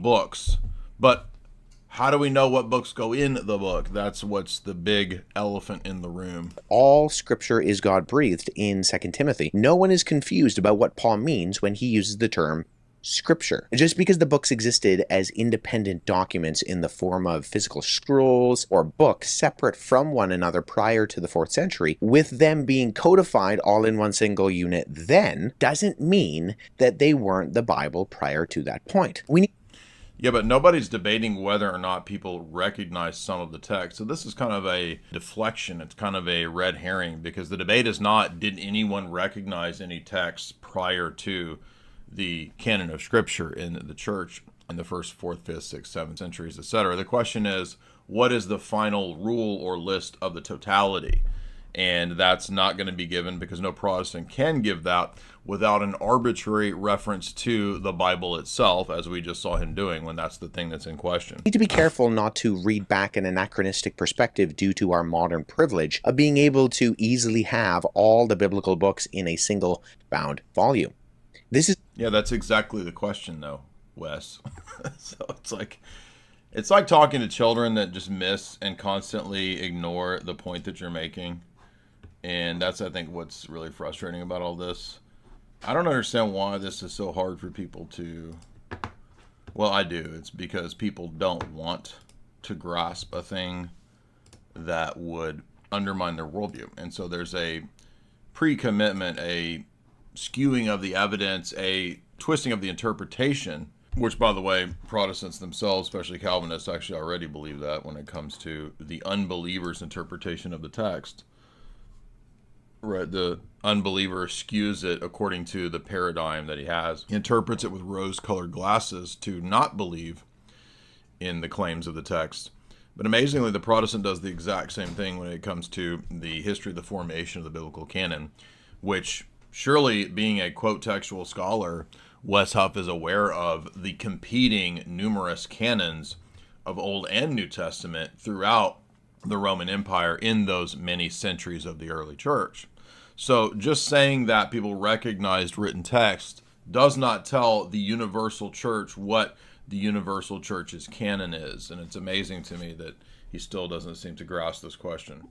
books. But how do we know what books go in the book? That's what's the big elephant in the room. All scripture is God-breathed in 2 Timothy. No one is confused about what Paul means when he uses the term scripture. Just because the books existed as independent documents in the form of physical scrolls or books separate from one another prior to the 4th century, with them being codified all in one single unit then, doesn't mean that they weren't the Bible prior to that point. Yeah, but nobody's debating whether or not people recognize some of the text. So this is kind of a deflection. It's kind of a red herring, because the debate is not, did anyone recognize any texts prior to the canon of Scripture in the church in the 1st, 4th, 5th, 6th, 7th centuries, etc. The question is, what is the final rule or list of the totality? And that's not going to be given, because no Protestant can give that without an arbitrary reference to the Bible itself, as we just saw him doing when that's the thing that's in question. We need to be careful not to read back an anachronistic perspective due to our modern privilege of being able to easily have all the biblical books in a single bound volume. Yeah, that's exactly the question, though, Wes. So it's like talking to children that just miss and constantly ignore the point that you're making. And that's, I think, what's really frustrating about all this. I don't understand why this is so hard for people to... Well, I do. It's because people don't want to grasp a thing that would undermine their worldview. And so there's a pre-commitment, a skewing of the evidence, a twisting of the interpretation, which, by the way, Protestants themselves, especially Calvinists, actually already believe that when it comes to the unbeliever's interpretation of the text. Right, the unbeliever skews it according to the paradigm that he has. He interprets it with rose-colored glasses to not believe in the claims of the text. But amazingly, the Protestant does the exact same thing when it comes to the history of the formation of the biblical canon, which surely, being a quote textual scholar, Wes Huff is aware of the competing numerous canons of Old and New Testament throughout the Roman Empire in those many centuries of the early church. So just saying that people recognized written text does not tell the universal church what the universal church's canon is. And it's amazing to me that he still doesn't seem to grasp this question.